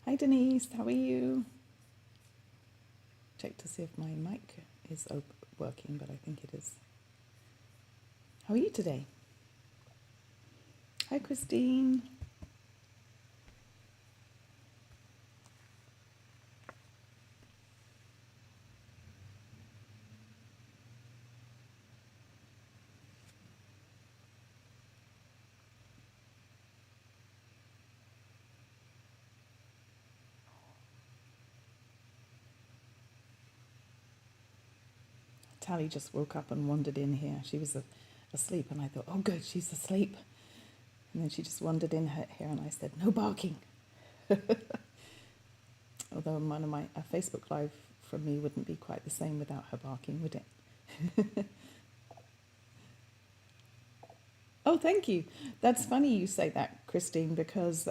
Hi Denise, how are you? Check to see if my mic is working, but I think it is. How are you today? Hi Christine. Tally just woke up and wandered in here. She was asleep, and I thought, oh good, she's asleep. And then she just wandered in here, and I said, no barking. Although one of my a Facebook Live from me wouldn't be quite the same without her barking, would it? Oh, thank you. That's funny you say that, Christine, because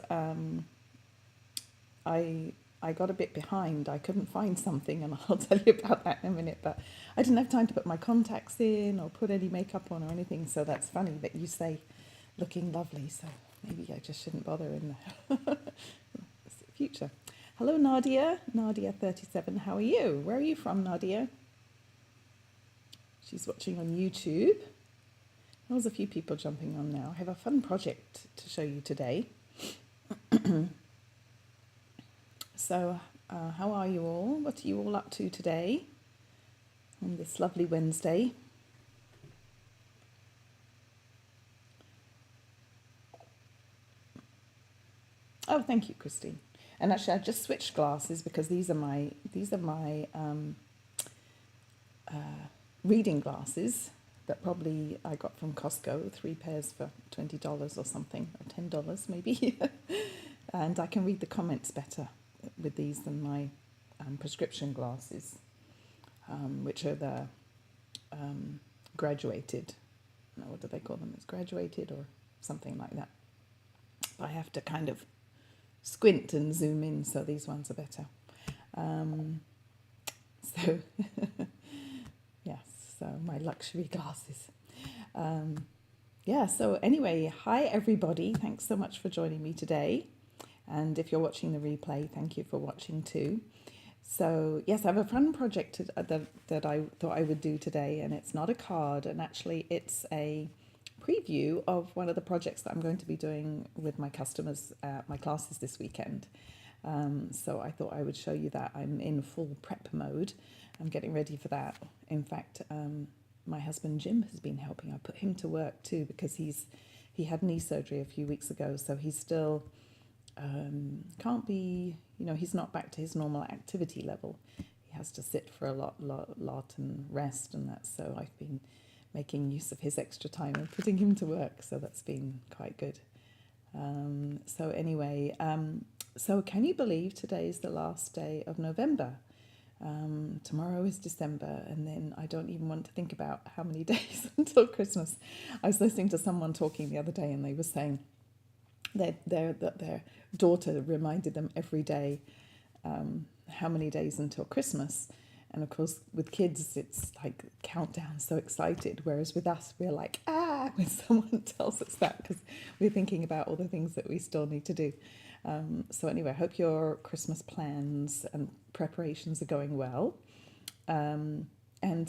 I got a bit behind. I couldn't find something, and I'll tell you about that in a minute. But I didn't have time to put my contacts in or put any makeup on or anything. So that's funny that you say looking lovely. So maybe I just shouldn't bother in the future. Hello, Nadia. Nadia37. How are you? Where are you from, Nadia? She's watching on YouTube. There's a few people jumping on now. I have a fun project to show you today. So, how are you all? What are you all up to today on this lovely Wednesday? Oh, thank you, Christine. And actually, I just switched glasses because these are my reading glasses that probably I got from Costco, 3 pairs for $20 or something, or $10 maybe. And I can read the comments better with these than my prescription glasses, which are the graduated. No, what do they call them? It's graduated or something like that. But I have to kind of squint and zoom in, so these ones are better. So, yes, so my luxury glasses. Yeah, so anyway, hi everybody. Thanks so much for joining me today. And if you're watching the replay, thank you for watching too. So yes, I have a fun project that I thought I would do today, and it's not a card, and actually it's a preview of one of the projects that I'm going to be doing with my customers at my classes this weekend. So I thought I would show you that. I'm in full prep mode. I'm getting ready for that. In fact, my husband Jim has been helping. I put him to work too because he had knee surgery a few weeks ago, so he's still can't be, he's not back to his normal activity level. He has to sit for a lot and rest and that. So I've been making use of his extra time and putting him to work. So that's been quite good. So anyway, so can you believe today is the last day of November? Tomorrow is December, and then I don't even want to think about how many days until Christmas. I was listening to someone talking the other day, and they were saying that their daughter reminded them every day how many days until Christmas. And of course, with kids, it's like countdown, so excited. Whereas with us, we're like, when someone tells us that, because we're thinking about all the things that we still need to do. So anyway, I hope your Christmas plans and preparations are going well. And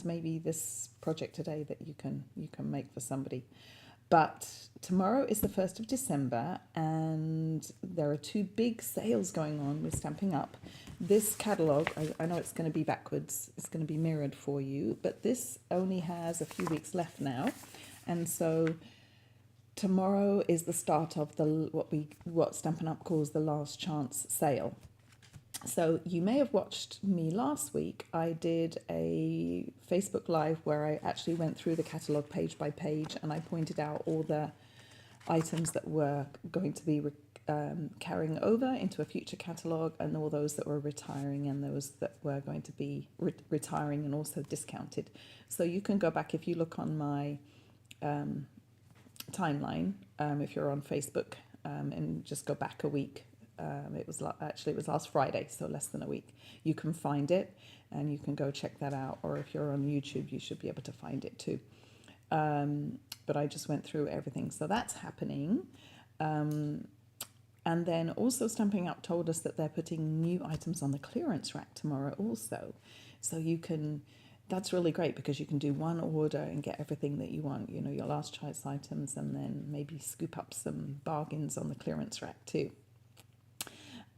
maybe this project today that you can make for somebody. But tomorrow is the 1st of December, and there are two big sales going on with Stamping Up. This catalogue, I know it's going to be backwards, it's going to be mirrored for you, but this only has a few weeks left now. And so tomorrow is the start of what Stampin' Up calls the last chance sale. So you may have watched me last week. I did a Facebook Live where I actually went through the catalogue page by page, and I pointed out all the items that were going to be carrying over into a future catalogue, and all those that were retiring, and those that were going to be retiring and also discounted. So you can go back if you look on my timeline, if you're on Facebook, and just go back a week. It was last Friday, so less than a week. You can find it, and you can go check that out. Or if you're on YouTube, you should be able to find it too. But I just went through everything, so that's happening. And then also Stamping Up told us that they're putting new items on the clearance rack tomorrow also. So you can, that's really great because you can do one order and get everything that you want, you know, your last choice items, and then maybe scoop up some bargains on the clearance rack too.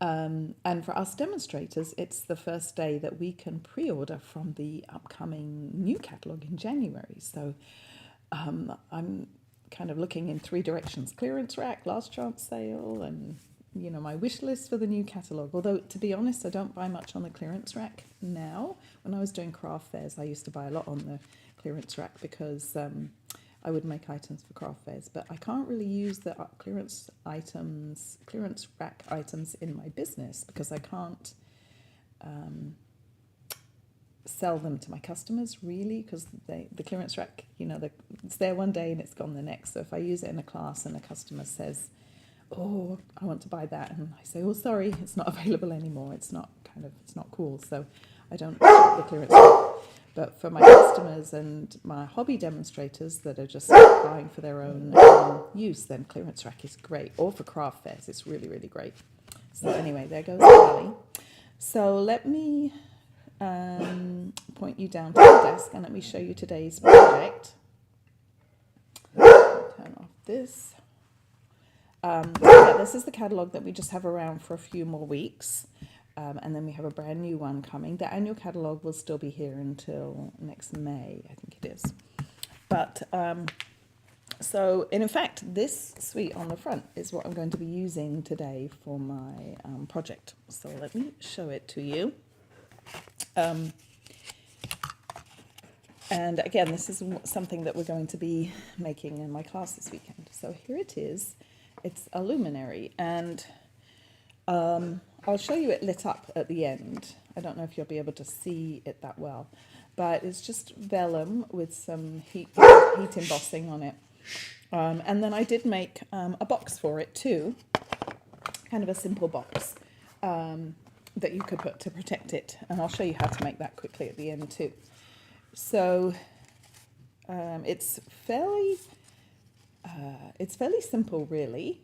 And for us demonstrators, it's the first day that we can pre-order from the upcoming new catalogue in January. So I'm kind of looking in three directions: clearance rack, last chance sale, and you know, my wish list for the new catalogue. Although, to be honest, I don't buy much on the clearance rack now. When I was doing craft fairs, I used to buy a lot on the clearance rack because I would make items for craft fairs. But I can't really use the clearance rack items in my business because I can't sell them to my customers really, because the clearance rack, you know, it's there one day and it's gone the next. So if I use it in a class and a customer says, oh, I want to buy that, and I say, oh, sorry, it's not available anymore, it's not cool, so I don't shop the clearance rack. But for my customers and my hobby demonstrators that are just buying for their own use, then clearance rack is great. Or for craft fairs, it's really, really great. So anyway, there goes Sally. So let me point you down to the desk and let me show you today's project. Turn off this. Yeah, this is the catalogue that we just have around for a few more weeks. And then we have a brand new one coming. The annual catalogue will still be here until next May, I think it is. But, so, in fact, this suite on the front is what I'm going to be using today for my project. So let me show it to you. And again, this is something that we're going to be making in my class this weekend. So here it is. It's a luminary, and I'll show you it lit up at the end. I don't know if you'll be able to see it that well, but it's just vellum with some heat embossing on it. And then I did make a box for it too, kind of a simple box that you could put to protect it. And I'll show you how to make that quickly at the end too. So it's fairly simple really.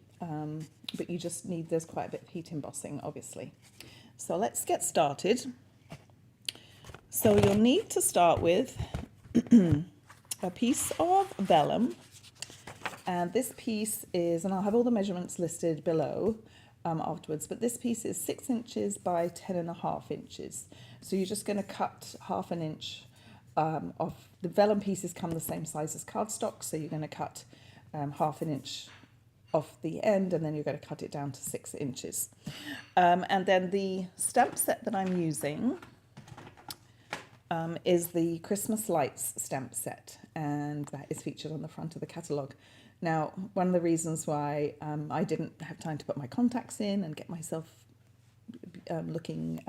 But you just need, there's quite a bit of heat embossing, obviously. So let's get started. So you'll need to start with a piece of vellum. And this piece is, and I'll have all the measurements listed below afterwards, but this piece is 6 inches by 10.5 inches. So you're just going to cut 1/2 inch of, the vellum pieces come the same size as cardstock, so you're going to cut 1/2 inch off the end, and then you're going to cut it down to 6 inches. And then the stamp set that I'm using is the Christmas Lights stamp set, and that is featured on the front of the catalogue. Now, one of the reasons why I didn't have time to put my contacts in and get myself looking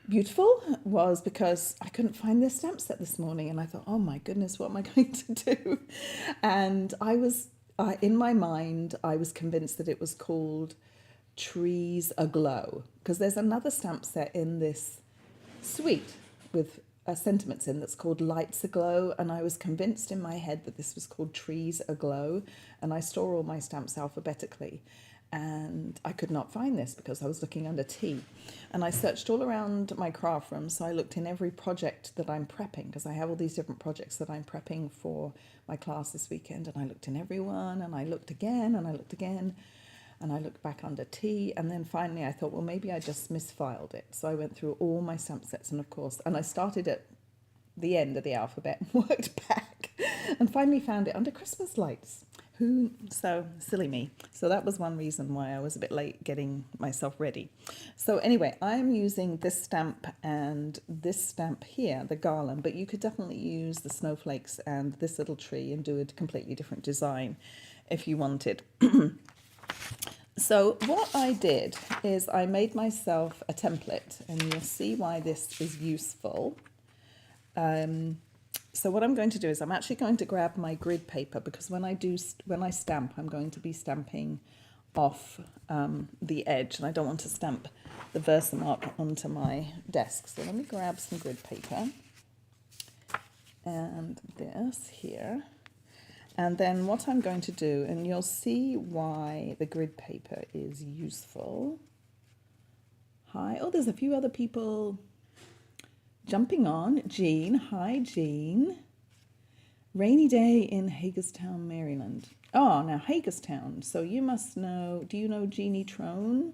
beautiful was because I couldn't find this stamp set this morning, and I thought, oh my goodness, what am I going to do? And I was in my mind, I was convinced that it was called Trees Aglow, because there's another stamp set in this suite with sentiments in that's called Lights Aglow, and I was convinced in my head that this was called Trees Aglow, and I store all my stamps alphabetically, and I could not find this because I was looking under T. And I searched all around my craft room, so I looked in every project that I'm prepping, because I have all these different projects that I'm prepping for my class this weekend, and I looked in every one, and I looked again, and I looked again, and I looked back under T, and then finally I thought, well, maybe I just misfiled it. So I went through all my stamp sets, and of course, and I started at the end of the alphabet and worked back, and finally found it under Christmas Lights. So silly me. So that was one reason why I was a bit late getting myself ready. So anyway, I'm using this stamp and this stamp here, the garland, but you could definitely use the snowflakes and this little tree and do a completely different design if you wanted. So what I did is I made myself a template, and you'll see why this is useful. So what I'm going to do is I'm actually going to grab my grid paper, because when I stamp, I'm going to be stamping off the edge, and I don't want to stamp the Versamark onto my desk. So let me grab some grid paper and this here. And then what I'm going to do, and you'll see why the grid paper is useful. Hi, oh, there's a few other people jumping on. Jean, hi Jean. Rainy day in Hagerstown, Maryland. Oh, now Hagerstown. So you must know, do you know Jeannie Trone?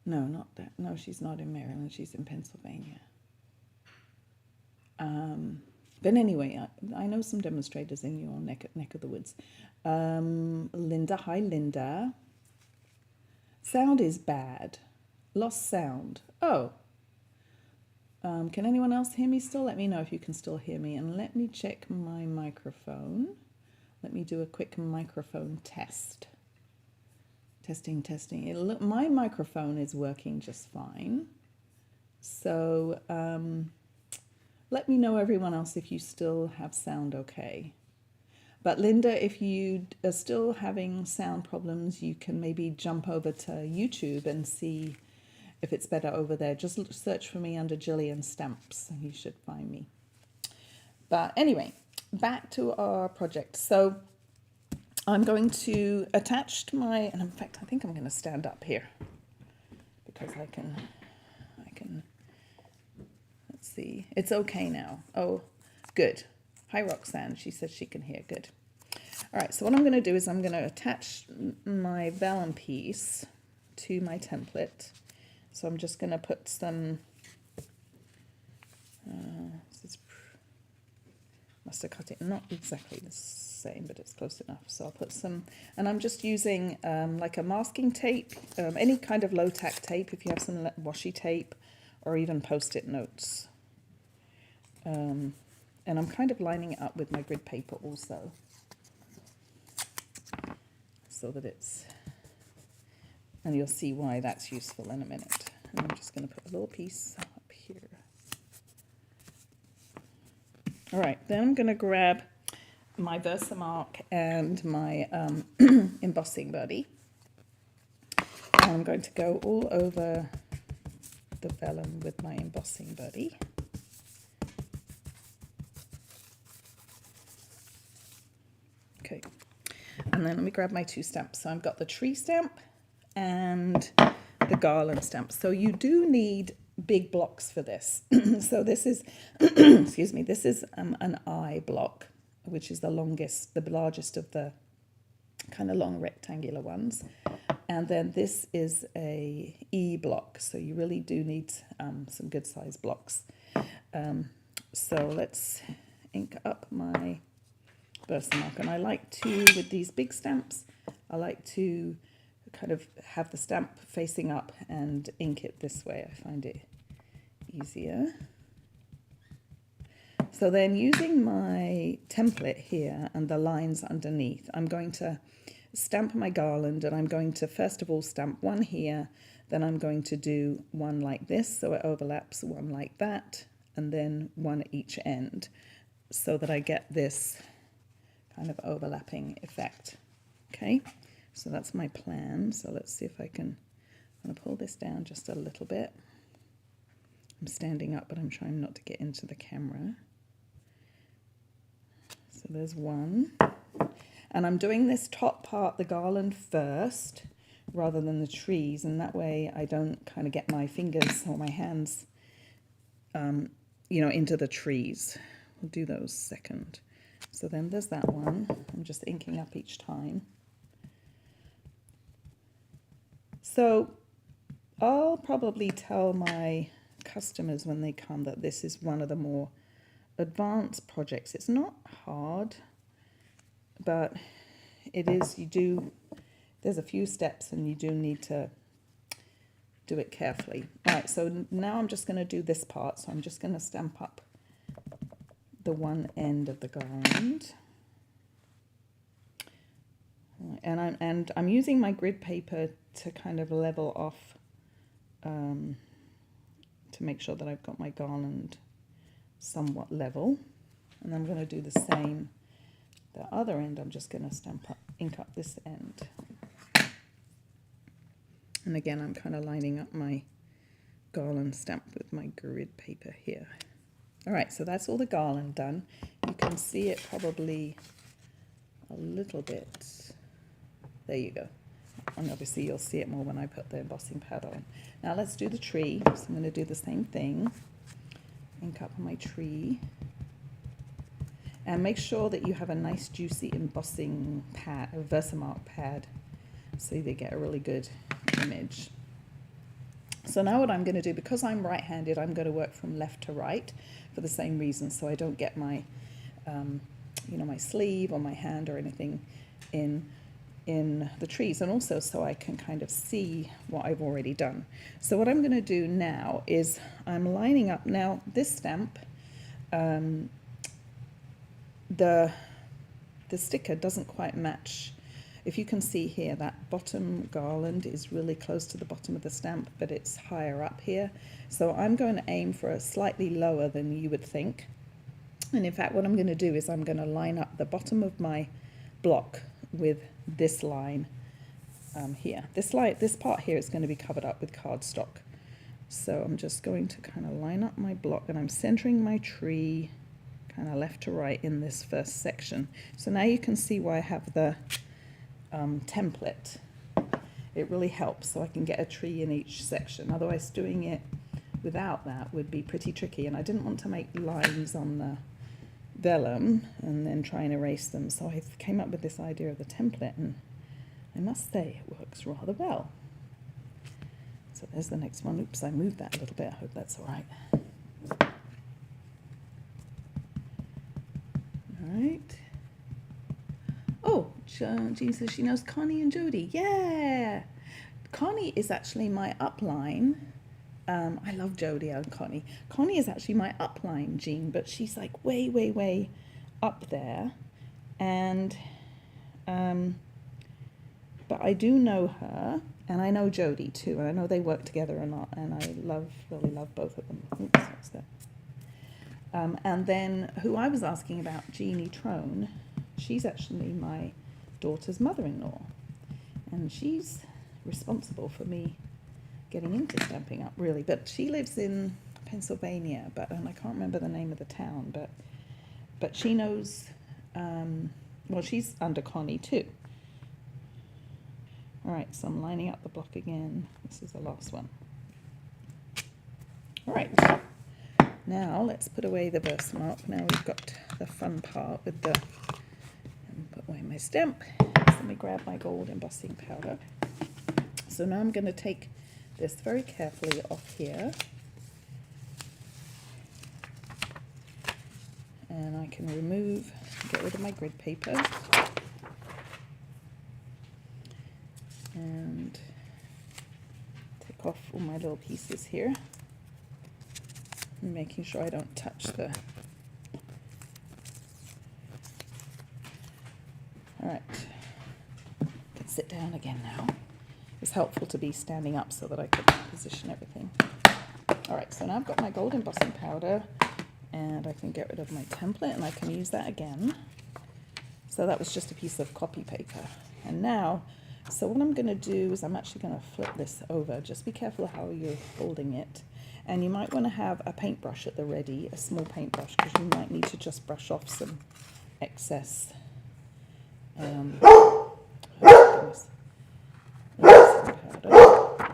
No, not that. No, she's not in Maryland. She's in Pennsylvania. But anyway, I know some demonstrators in your neck of the woods. Linda, hi Linda. Sound is bad. Lost sound. Oh. Can anyone else hear me still? Let me know if you can still hear me. And let me check my microphone. Let me do a quick microphone test. Testing. My microphone is working just fine. So let me know, everyone else, if you still have sound okay. But Linda, if you are still having sound problems, you can maybe jump over to YouTube and see if it's better over there. Just search for me under Jillian Stamps and you should find me. But anyway, back to our project. So I'm going to attach my, and in fact, I think I'm going to stand up here because I can, let's see. It's okay now. Oh, good. Hi, Roxanne. She says she can hear. Good. All right. So what I'm going to do is I'm going to attach my vellum piece to my template. So I'm just going to put some, must have cut it not exactly the same, but it's close enough. So I'll put some, and I'm just using like a masking tape, any kind of low tack tape, if you have some washi tape, or even post-it notes. And I'm kind of lining it up with my grid paper also, so that it's, and you'll see why that's useful in a minute. And I'm just going to put a little piece up here. All right, then I'm going to grab my Versamark and my embossing buddy. And I'm going to go all over the vellum with my embossing buddy. Okay, and then let me grab my two stamps. So I've got the tree stamp and the garland stamp. So you do need big blocks for this. So this is, excuse me, this is an I block, which is the longest, the largest of the kind of long rectangular ones. And then this is a E block. So you really do need some good size blocks. So let's ink up my Versamark. And I like to, with these big stamps, I like to kind of have the stamp facing up and ink it this way. I find it easier. So then using my template here and the lines underneath, I'm going to stamp my garland, and I'm going to first of all stamp one here, then I'm going to do one like this so it overlaps, one like that, and then one at each end so that I get this kind of overlapping effect. Okay, so that's my plan. So let's see if I can, I'm going to pull this down just a little bit. I'm standing up, but I'm trying not to get into the camera. So there's one. And I'm doing this top part, the garland, first, rather than the trees. And that way I don't kind of get my fingers or my hands, you know, into the trees. We'll do those second. So then there's that one. I'm just inking up each time. So I'll probably tell my customers when they come that this is one of the more advanced projects. It's not hard, but it is, there's a few steps and you do need to do it carefully. All right, so now I'm just going to do this part. So I'm just going to stamp up the one end of the garland. And I'm using my grid paper to kind of level off, to make sure that I've got my garland somewhat level. And I'm going to do the same the other end. I'm just going to ink up this end. And again, I'm kind of lining up my garland stamp with my grid paper here. All right, so that's all the garland done. You can see it probably a little bit. There you go. And obviously you'll see it more when I put the embossing powder on. Now let's do the tree. So I'm going to do the same thing. Ink up on my tree. And make sure that you have a nice juicy embossing pad, a Versamark pad, so you get a really good image. So now what I'm going to do, because I'm right-handed, I'm going to work from left to right for the same reason, so I don't get my, my sleeve or my hand or anything in the trees, and also so I can kind of see what I've already done. So what I'm going to do now is I'm lining up. Now this stamp, the sticker doesn't quite match. If you can see here, that bottom garland is really close to the bottom of the stamp, but it's higher up here. So I'm going to aim for a slightly lower than you would think. And in fact, what I'm going to do is I'm going to line up the bottom of my block with this line here. This part here is going to be covered up with cardstock. So I'm just going to kind of line up my block, and I'm centering my tree kind of left to right in this first section. So now you can see why I have the template. It really helps, so I can get a tree in each section. Otherwise doing it without that would be pretty tricky, and I didn't want to make lines on the vellum and then try and erase them, so I came up with this idea of the template, and I must say it works rather well. So there's the next one. Oops, I moved that a little bit. I hope that's all right. All right. Oh, Jean says she knows Connie and Jody. Yeah! Connie is actually my upline. I love Jody and Connie. Connie is actually my upline, Jean, but she's like way, way, way up there. And, but I do know her, and I know Jody too, and I know they work together a lot, and I really love both of them. Oops, what's that? And then who I was asking about, Jeannie Trone, she's actually my daughter's mother-in-law, and she's responsible for me getting into Stampin' Up, really. But she lives in Pennsylvania, and I can't remember the name of the town, but she knows, well, she's under Connie too. All right, so I'm lining up the block again. This is the last one. All right, now let's put away the Versamark. Now we've got the fun part with the, and put away my stamp. So let me grab my gold embossing powder. So now I'm going to take this very carefully off here, and I can get rid of my grid paper, and take off all my little pieces here, and making sure I don't touch the, all right, I can sit down again now. It's helpful to be standing up so that I can position everything. All right, so now I've got my gold embossing powder, and I can get rid of my template, and I can use that again. So that was just a piece of copy paper. And now, so what I'm going to do is I'm actually going to flip this over. Just be careful how you're holding it. And you might want to have a paintbrush at the ready, a small paintbrush, because you might need to just brush off some excess.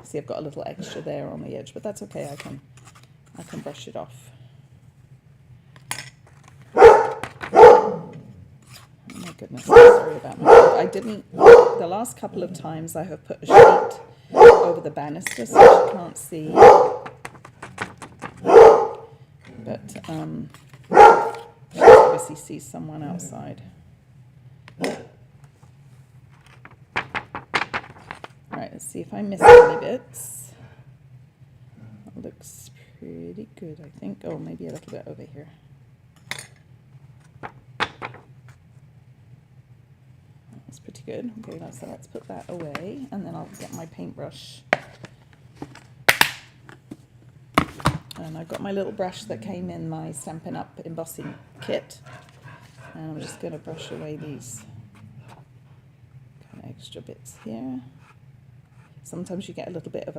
See, I've got a little extra there on the edge, but that's okay. I can brush it off. Oh my goodness, sorry about my hand. I didn't. The last couple of times I have put a sheet over the banister so you can't see. But you obviously see someone outside. Alright, let's see if I missed any bits. That looks pretty good, I think. Oh, maybe a little bit over here. That's pretty good. Okay, so let's put that away, and then I'll get my paintbrush. And I've got my little brush that came in my Stampin' Up embossing kit. And I'm just going to brush away these kind of extra bits here. Sometimes you get a little bit of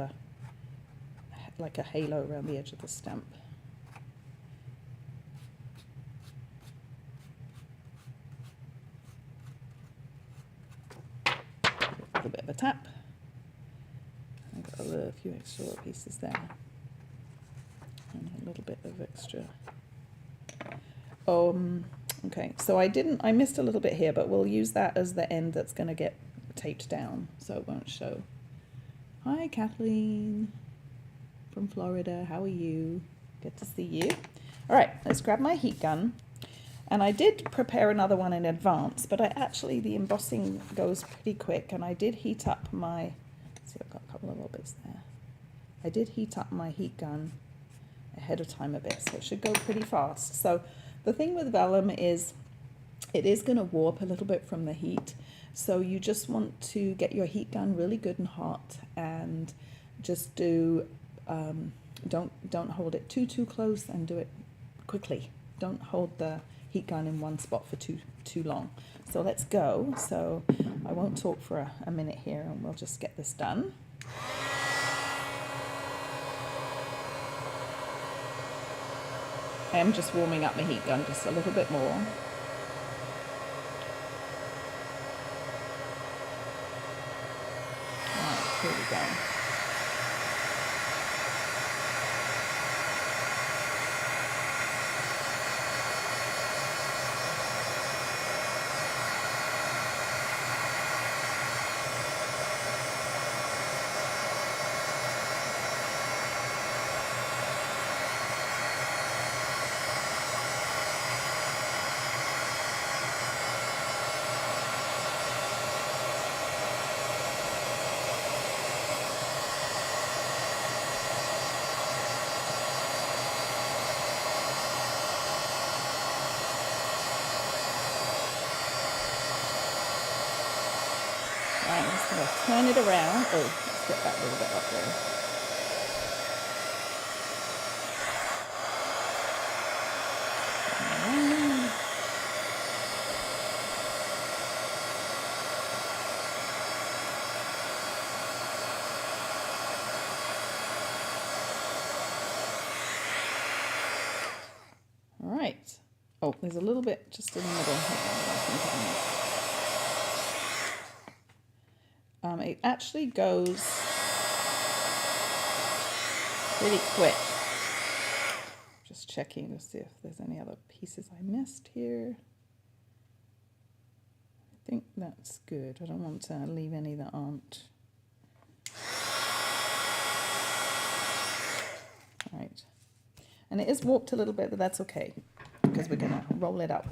like a halo around the edge of the stamp. tap. I've got a few extra little pieces there. And a little bit of extra. Okay, so I missed a little bit here, but we'll use that as the end that's going to get taped down, so it won't show. Hi, Kathleen from Florida. How are you? Good to see you. All right, let's grab my heat gun. And I did prepare another one in advance, but the embossing goes pretty quick, and I did heat up my, see, I've got a couple of little bits there. I did heat up my heat gun ahead of time a bit, so it should go pretty fast. So the thing with vellum is it is going to warp a little bit from the heat, so you just want to get your heat gun really good and hot, and just do don't hold it too close, and do it quickly. Don't hold the heat gun in one spot for too long. So let's go. So I won't talk for a minute here, and we'll just get this done. I am just warming up my heat gun just a little bit more. Alright, here we go. Right, I'm just going to turn it around. Oh, let's get that a little bit up there. All right. Oh, there's a little bit just in the middle. It actually goes really quick. Just checking to see if there's any other pieces I missed here. I think that's good. I don't want to leave any that aren't. All right. And it is warped a little bit, but that's okay, because we're going to roll it up.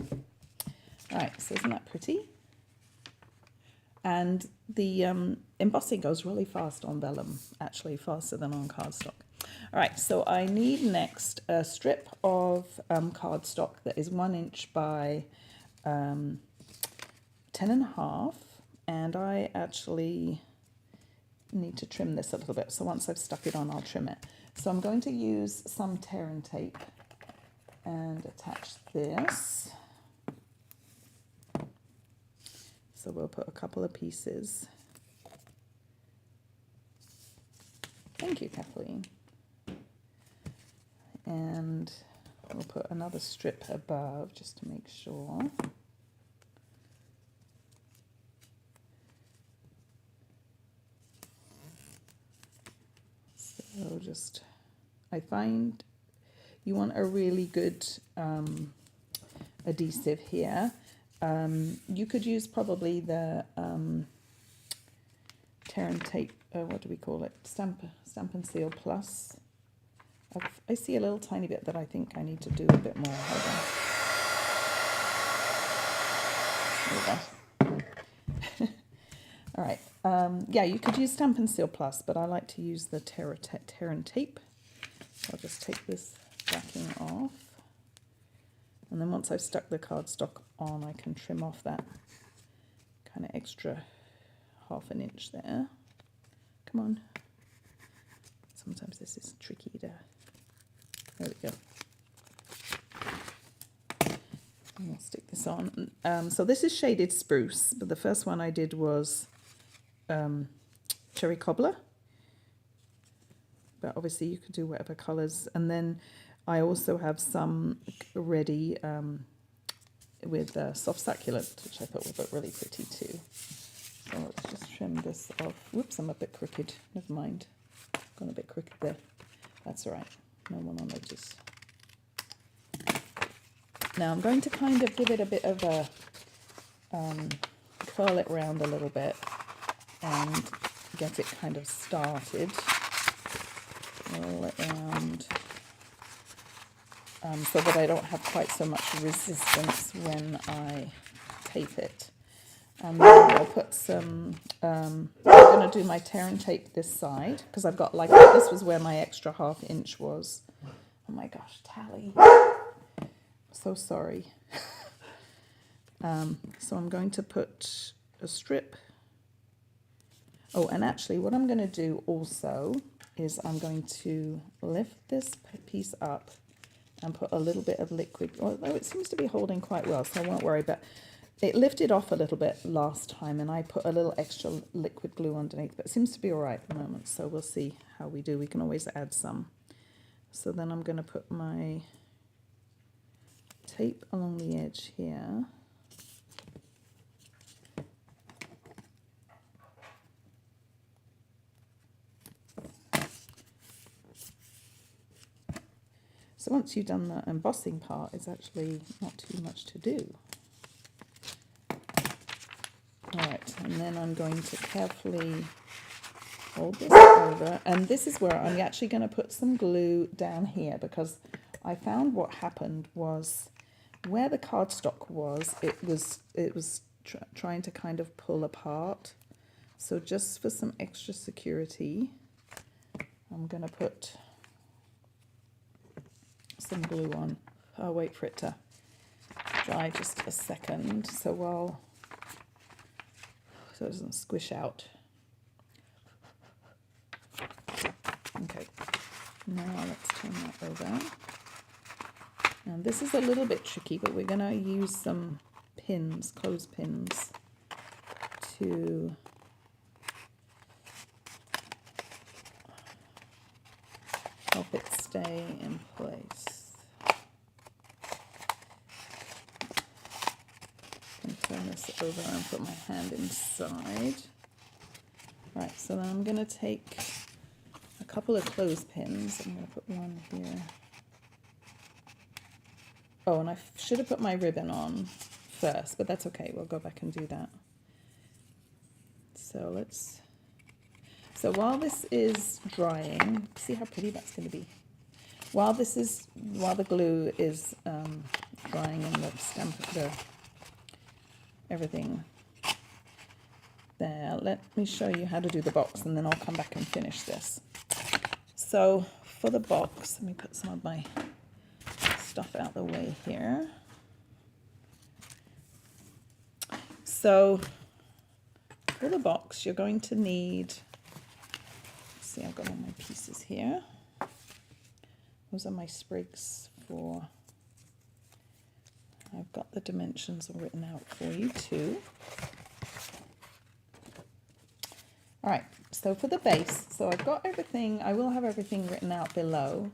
All right, so isn't that pretty? And the embossing goes really fast on vellum, actually faster than on cardstock. All right, so I need next a strip of cardstock that is 1 inch by 10.5, and I actually need to trim this a little bit. So once I've stuck it on, I'll trim it. So I'm going to use some tear and tape and attach this. So we'll put a couple of pieces. Thank you, Kathleen. And we'll put another strip above just to make sure. So just, I find you want a really good adhesive here. You could use probably the tear and tape, what do we call it? Stampin' Seal Plus. I see a little tiny bit that I think I need to do a bit more. Hold on. There we go. All right. Yeah, you could use Stampin' Seal Plus, but I like to use the tear and tape. So I'll just take this backing off. And then once I've stuck the cardstock on, I can trim off that kind of extra 1/2 inch there. Come on. Sometimes this is tricky to... There we go. And I'll stick this on. So this is shaded spruce, but the first one I did was cherry cobbler. But obviously you could do whatever colours. And then I also have some ready with soft succulent, which I thought would look really pretty too. So let's just trim this off. Whoops, I'm a bit crooked. Never mind. Gone a bit crooked there. That's all right. No one will notice. Now I'm going to kind of give it a bit of a curl it round a little bit and get it kind of started. Roll it around so that I don't have quite so much resistance when I tape it. And then I'll put some, I'm going to do my tear and tape this side because I've got like, this was where my extra ½ inch was. Oh my gosh, Tally. So sorry. So I'm going to put a strip. Oh, and actually what I'm going to do also is I'm going to lift this piece up and put a little bit of liquid, although it seems to be holding quite well, so I won't worry, but it lifted off a little bit last time and I put a little extra liquid glue underneath, but it seems to be all right at the moment, so we'll see how we do. We can always add some. So then I'm going to put my tape along the edge here. So once you've done the embossing part, it's actually not too much to do. Alright, and then I'm going to carefully hold this over, and this is where I'm actually going to put some glue down here because I found what happened was where the cardstock was, it was trying to kind of pull apart. So just for some extra security, I'm going to put some glue on. I'll wait for it to dry just a second so it doesn't squish out. Okay, now let's turn that over. Now this is a little bit tricky, but we're going to use some pins, clothespins, to help it stay in place. And turn this over and put my hand inside. Right, so then I'm going to take a couple of clothespins. I'm going to put one here. Oh, and I should have put my ribbon on first, but that's okay. We'll go back and do that. So while this is drying, see how pretty that's going to be. While the glue is drying and everything there, let me show you how to do the box, and then I'll come back and finish this. So for the box, let me put some of my stuff out the way here. So for the box, you're going to need, see, I've got all my pieces here. Those are my sprigs for, I've got the dimensions all written out for you too. All right, so for the base, so I've got everything, I will have everything written out below,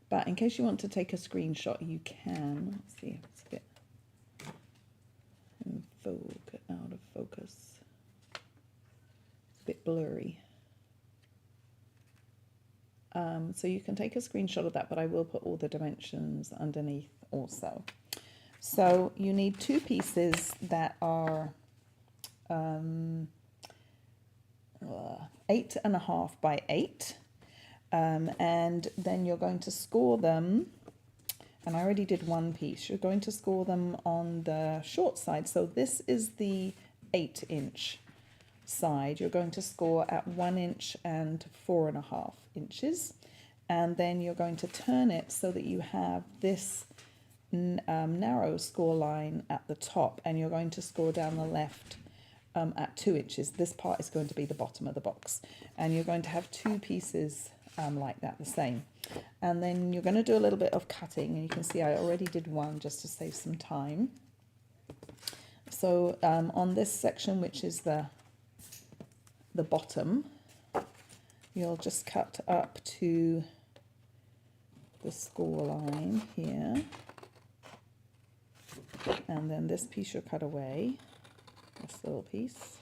but in case you want to take a screenshot, you can. Let's see, it's a bit out of focus. It's a bit blurry. So you can take a screenshot of that, but I will put all the dimensions underneath also. So you need two pieces that are 8.5 by 8, and then you're going to score them, and I already did one piece. You're going to score them on the short side, so this is the 8-inch side. You're going to score at 1 inch and 4.5 inches, and then you're going to turn it so that you have this narrow score line at the top, and you're going to score down the left at 2 inches. This part is going to be the bottom of the box, and you're going to have two pieces like that, the same. And then you're going to do a little bit of cutting, and you can see I already did one just to save some time. So on this section, which is the bottom, you'll just cut up to the score line here, and then this piece you'll cut away, this little piece,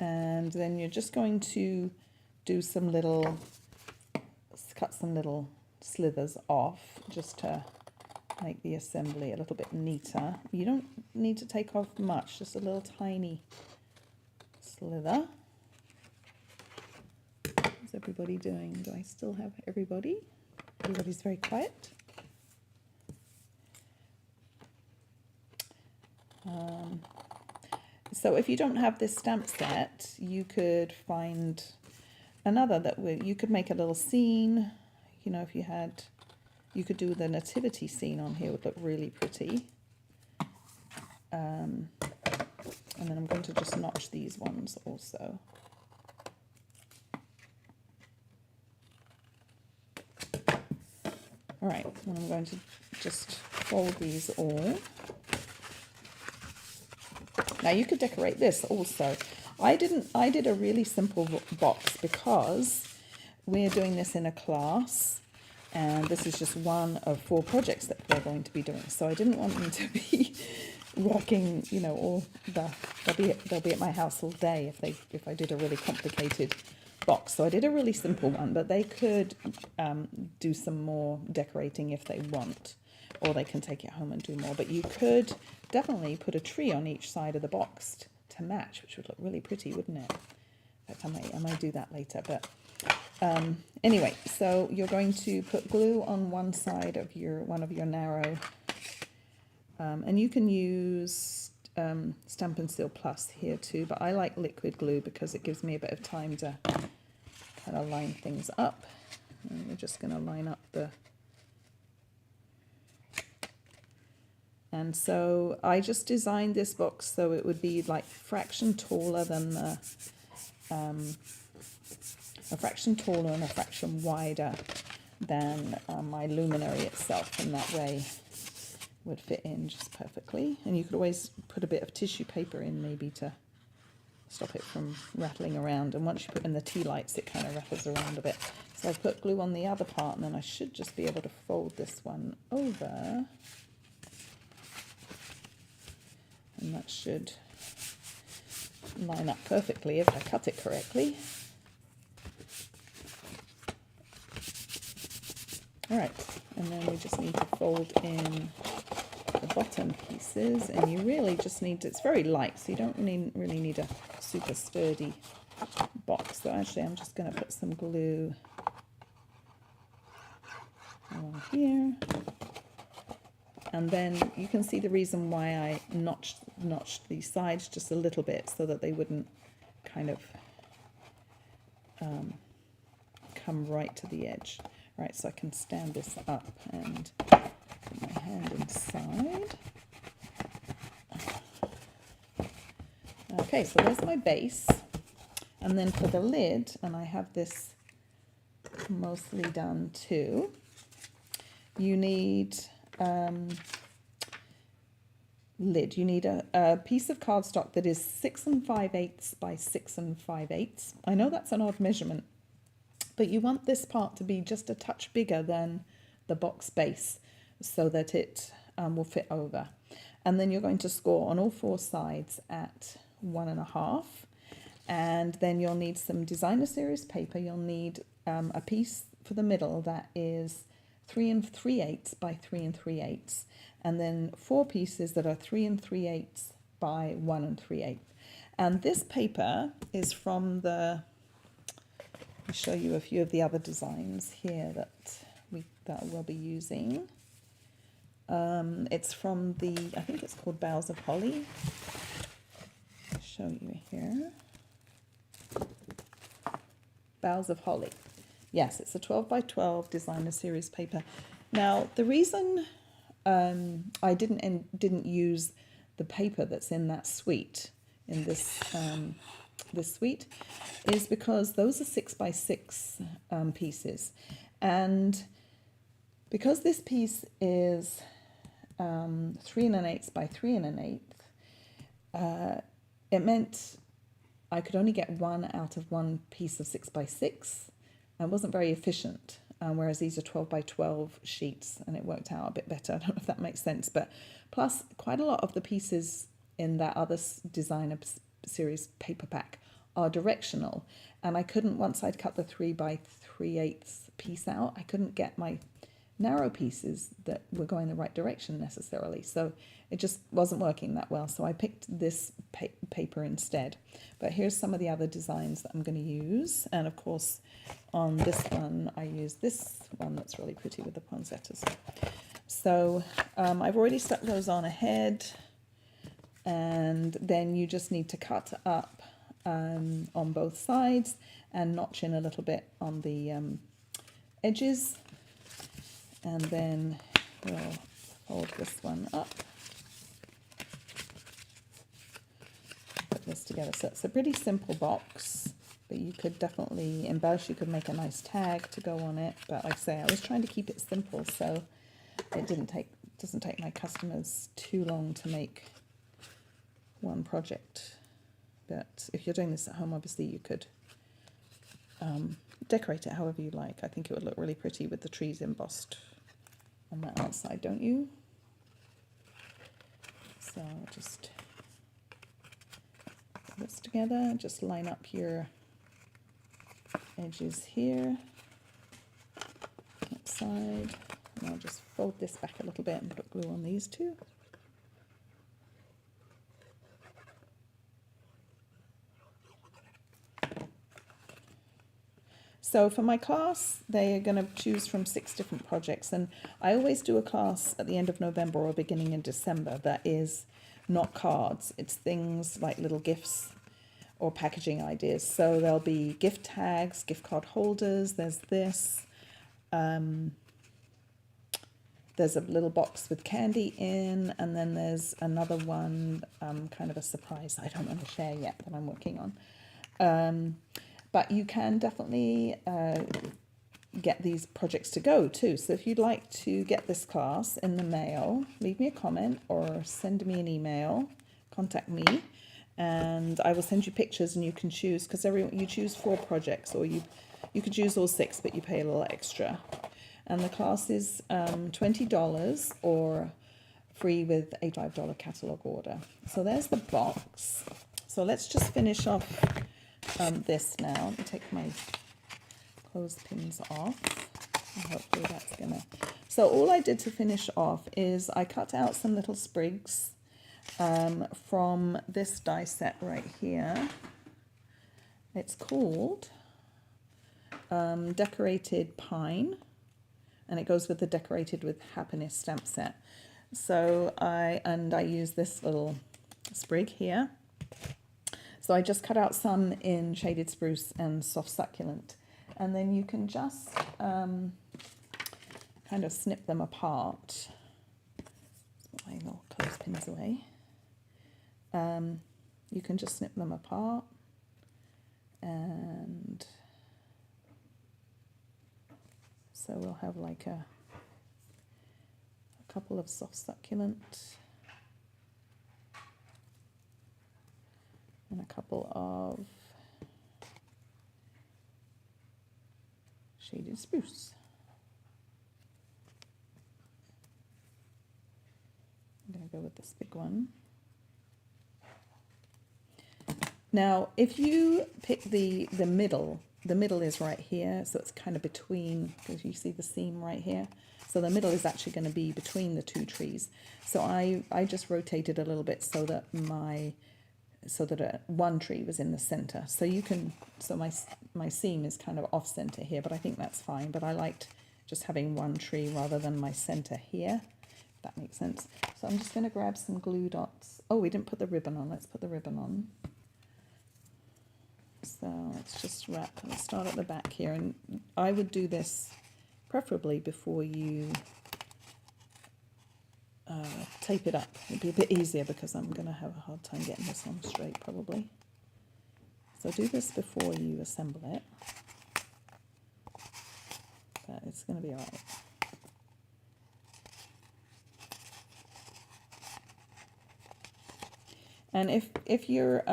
And then you're just going to do some little, cut some little slithers off just to make the assembly a little bit neater. You don't need to take off much, just a little tiny slither. How's everybody doing? Do I still have everybody? Everybody's very quiet. So if you don't have this stamp set, you could find another that you could make a little scene. You know, if you had, you could do the nativity scene on here, would look really pretty. And then I'm going to just notch these ones also. All right, and I'm going to just fold these all. Now you could decorate this also. I did a really simple box because we're doing this in a class and this is just one of 4 projects that we're going to be doing. So I didn't want them to be working, you know, they'll be at my house all day if I did a really complicated box. So I did a really simple one, but they could do some more decorating if they want, or they can take it home and do more. But you could definitely put a tree on each side of the box to match, which would look really pretty, wouldn't it? In fact, I might do that later. But anyway, so you're going to put glue on one side of one of your narrow, and you can use Stampin' Seal Plus here too, but I like liquid glue because it gives me a bit of time to kind of line things up. And we're just going to line up the... And so I just designed this box so it would be like a fraction taller than the, a fraction taller and a fraction wider than my luminary itself, and that way would fit in just perfectly. And you could always put a bit of tissue paper in maybe to stop it from rattling around. And once you put in the tea lights, it kind of rattles around a bit. So I've put glue on the other part, and then I should just be able to fold this one over. And that should line up perfectly if I cut it correctly. All right, and then we just need to fold in the bottom pieces, and you really just need to, it's very light, so you don't really need a super sturdy box. So actually I'm just going to put some glue along here. And then you can see the reason why I notched these sides just a little bit so that they wouldn't kind of come right to the edge. All right, so I can stand this up and put my hand inside. Okay, so there's my base. And then for the lid, and I have this mostly done too, you need... lid. You need a piece of cardstock that is 6 5/8 by 6 5/8. I know that's an odd measurement, but you want this part to be just a touch bigger than the box base so that it will fit over. And then you're going to score on all 4 sides at 1.5. And then you'll need some designer series paper. You'll need a piece for the middle that is 3 3/8 by 3 3/8, and then 4 pieces that are 3 3/8 by 1 3/8. And this paper is from the, I'll show you a few of the other designs here that we'll be using. It's from the, I think it's called Boughs of Holly. I'll show you here. Boughs of Holly. Yes, it's a 12 by 12 designer series paper. Now, the reason I didn't use the paper that's in that suite, in this this suite, is because those are 6 by 6 pieces, and because this piece is 3 1/8 by 3 1/8, it meant I could only get one out of one piece of 6 by 6. It wasn't very efficient. whereas these are 12 by 12 sheets, and it worked out a bit better. I don't know if that makes sense, but plus quite a lot of the pieces in that other designer series paperback are directional, and I couldn't, once I'd cut the 3 by 3/8 piece out, I couldn't get my narrow pieces that were going the right direction necessarily, so it just wasn't working that well, so I picked this paper instead. But here's some of the other designs that I'm going to use, and of course on this one I use this one that's really pretty with the poinsettias. So I've already stuck those on ahead, and then you just need to cut up on both sides and notch in a little bit on the edges, and then we'll fold this one up, put this together. So it's a pretty simple box, but you could definitely embellish. You could make a nice tag to go on it, but like I say, I was trying to keep it simple, so it doesn't take my customers too long to make one project. But if you're doing this at home, obviously you could decorate it however you like. I think it would look really pretty with the trees embossed on the outside, don't you? So just put this together, just line up your edges here, that side, and I'll just fold this back a little bit and put glue on these two. So for my class, they are going to choose from 6 different projects, and I always do a class at the end of November or beginning in December that is not cards. It's things like little gifts or packaging ideas. So there'll be gift tags, gift card holders, there's this. There's a little box with candy in, and then there's another one, kind of a surprise I don't want to share yet that I'm working on. But you can definitely get these projects to go too. So if you'd like to get this class in the mail, leave me a comment or send me an email, contact me, and I will send you pictures, and you can choose, because you choose 4 projects, or you could choose all 6, but you pay a little extra. And the class is $20 or free with a $5 catalog order. So there's the box. So let's just finish off this now. Let me take my clothespins off. And hopefully that's gonna. So all I did to finish off is I cut out some little sprigs from this die set right here. It's called Decorated Pine, and it goes with the Decorated with Happiness stamp set. So I use this little sprig here. So I just cut out some in Shaded Spruce and Soft Succulent. And then you can just kind of snip them apart. Put my little clothespins away. You can just snip them apart. And so we'll have like a couple of Soft Succulent. And a couple of Shaded Spruce. I'm going to go with this big one. Now, if you pick the middle is right here, so it's kind of between, because you see the seam right here. So the middle is actually going to be between the 2 trees. So I just rotated a little bit so that one tree was in the center. So you can, so my seam is kind of off center here, but I think that's fine. But I liked just having one tree rather than my center here, if that makes sense. So I'm just going to grab some glue dots. Oh, we didn't put the ribbon on. Let's put the ribbon on. So let's just let's start at the back here. And I would do this preferably before you tape it up. It'd be a bit easier because I'm going to have a hard time getting this on straight probably. So do this before you assemble it. But it's going to be alright. And if you're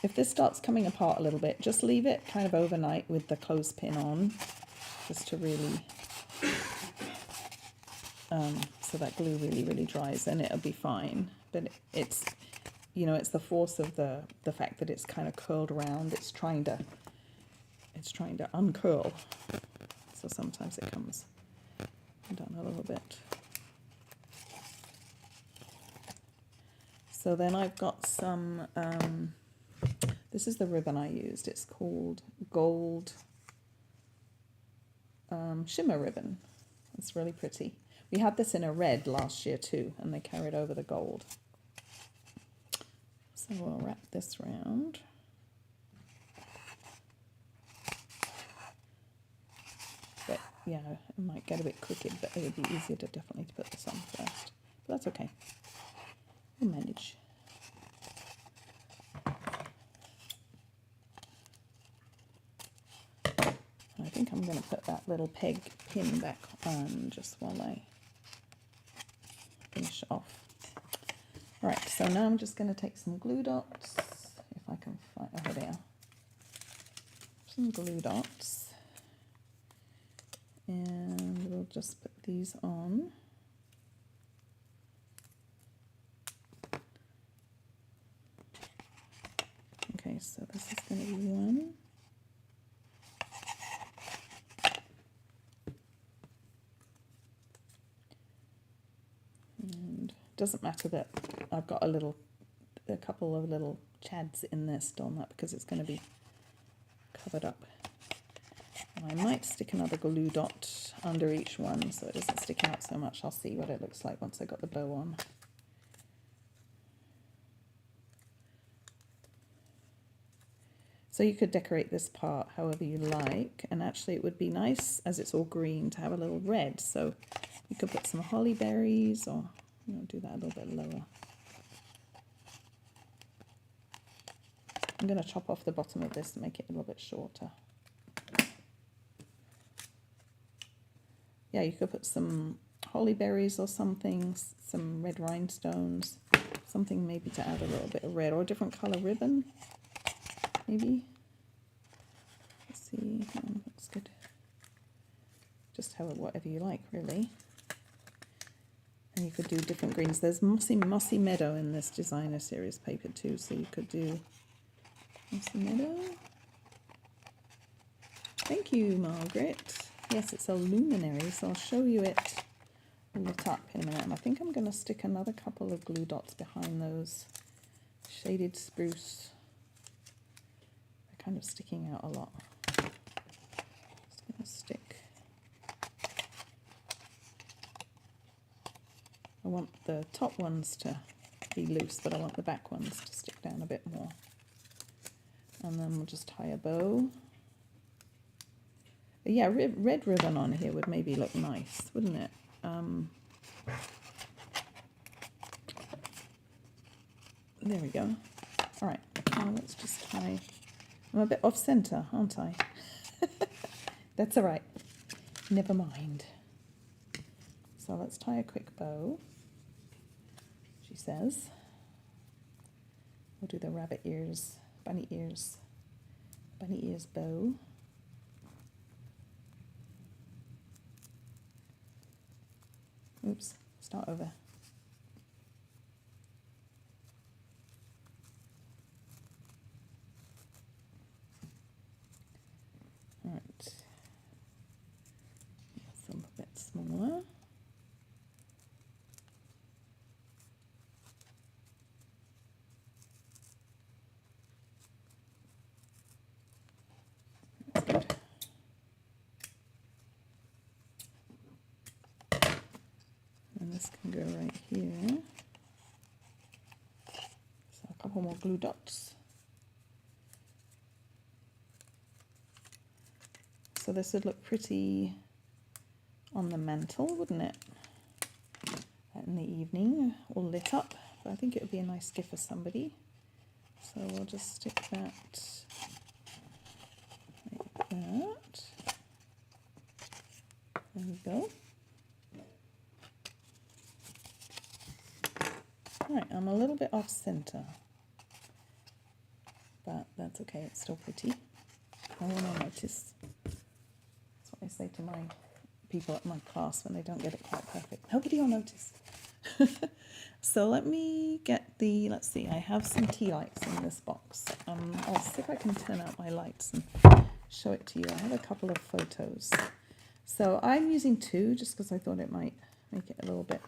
If this starts coming apart a little bit, just leave it kind of overnight with the clothespin on, just to really, so that glue really dries, and it'll be fine. But it's, you know, it's the force of the fact that it's kind of curled around. It's trying to uncurl. So sometimes it comes down a little bit. So then I've got some, this is the ribbon I used. It's called Gold Shimmer Ribbon. It's really pretty. We had this in a red last year too, and they carried over the gold. So we'll wrap this round. But yeah, it might get a bit crooked, but it would be easier to definitely to put this on first. But that's okay. We'll manage. I think I'm going to put that little peg pin back on just while I finish off. Right, so now I'm just going to take some glue dots, if I can find, oh there, some glue dots, and we'll just put these on. Okay, so this is going to be one. And it doesn't matter that I've got a couple of little chads in there still, not because it's going to be covered up. And I might stick another glue dot under each one so it doesn't stick out so much. I'll see what it looks like once I got the bow on. So you could decorate this part however you like, and actually it would be nice, as it's all green, to have a little red. So you could put some holly berries, or do that a little bit lower. I'm going to chop off the bottom of this and make it a little bit shorter. Yeah, you could put some holly berries or something, some red rhinestones, something maybe to add a little bit of red, or a different colour ribbon. Maybe. Let's see. Looks good. Just have it whatever you like, really. And you could do different greens. There's mossy meadow in this designer series paper too, so you could do mossy meadow. Thank you, Margaret. Yes, it's a luminary, so I'll show you it lit up in a minute. And I think I'm going to stick another couple of glue dots behind those shaded spruce. Kind of sticking out a lot. Just going to stick. I want the top ones to be loose, but I want the back ones to stick down a bit more. And then we'll just tie a bow. But yeah, red ribbon on here would maybe look nice, wouldn't it? There we go. All right, now let's just tie. I'm a bit off center, aren't I? That's all right. Never mind. So let's tie a quick bow, she says. We'll do the rabbit ears, bunny ears bow. Oops, start over. Right, some a bit smaller. That's good. And this can go right here. So a couple more glue dots. So this would look pretty on the mantle, wouldn't it? In the evening, all lit up. But I think it would be a nice gift for somebody. So we'll just stick that like that. There we go. Right, I'm a little bit off center, but that's okay, it's still pretty. No one will notice. That's what I say to my people at my class when they don't get it quite perfect. Nobody will notice. So let me get the, let's see, I have some tea lights in this box. I'll see if I can turn out my lights and show it to you. I have a couple of photos. So I'm using two just because I thought it might make it a little bit,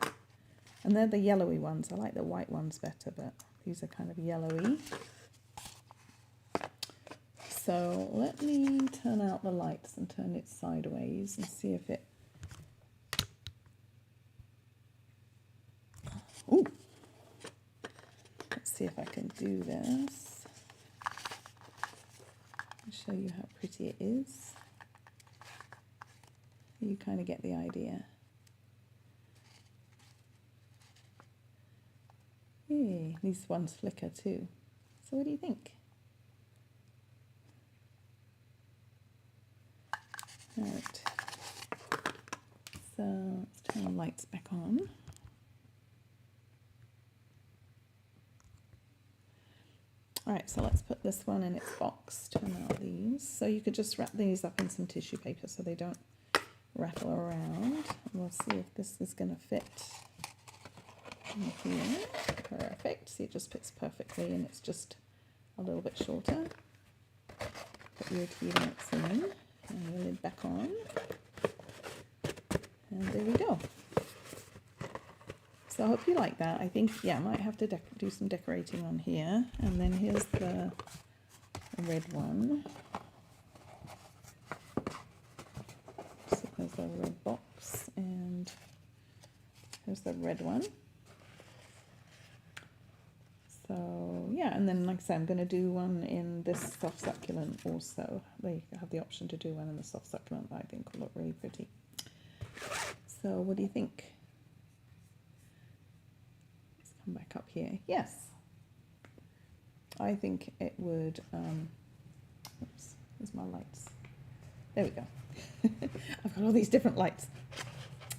and they're the yellowy ones. I like the white ones better, but these are kind of yellowy. So let me turn out the lights and turn it sideways and see if it, ooh, let's see if I can do this. I'll show you how pretty it is. You kind of get the idea. Hey, these ones flicker too. So what do you think? Alright. So let's turn the lights back on. Alright, so let's put this one in its box, turn out these. So you could just wrap these up in some tissue paper so they don't rattle around. We'll see if this is going to fit in here. Perfect. See, it just fits perfectly and it's just a little bit shorter. Put your tea lights in and your lid back on. And there we go. So I hope you like that. I think, yeah, I might have to do some decorating on here. And then here's the red one. So there's the red box, and here's the red one. So yeah, and then like I said, I'm going to do one in this soft succulent also. They have the option to do one in the soft succulent that I think will look really pretty. So what do you think? Let's come back up here. Yes, I think it would, oops, there's my lights. There we go. I've got all these different lights.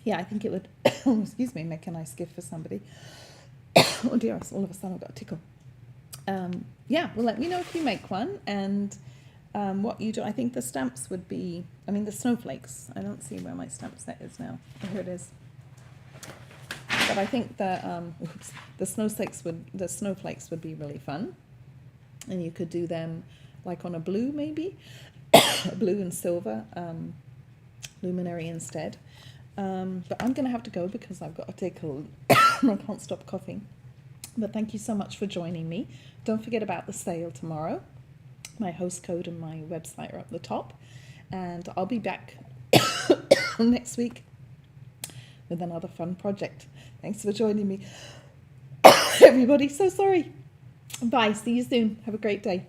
Yeah, I think it would, excuse me, make a nice gift for somebody. Oh dear, all of a sudden I've got a tickle. Yeah, well, let me know if you make one and what you do. I think the stamps would be, I mean, the snowflakes. I don't see where my stamp set is now. Oh, here it is. But I think the snowflakes would be really fun, and you could do them like on a blue maybe, blue and silver, luminary instead. But I'm going to have to go because I've got a tickle. I can't stop coughing. But thank you so much for joining me. Don't forget about the sale tomorrow. My host code and my website are up the top. And I'll be back next week with another fun project. Thanks for joining me. Everybody, so sorry. Bye. See you soon. Have a great day.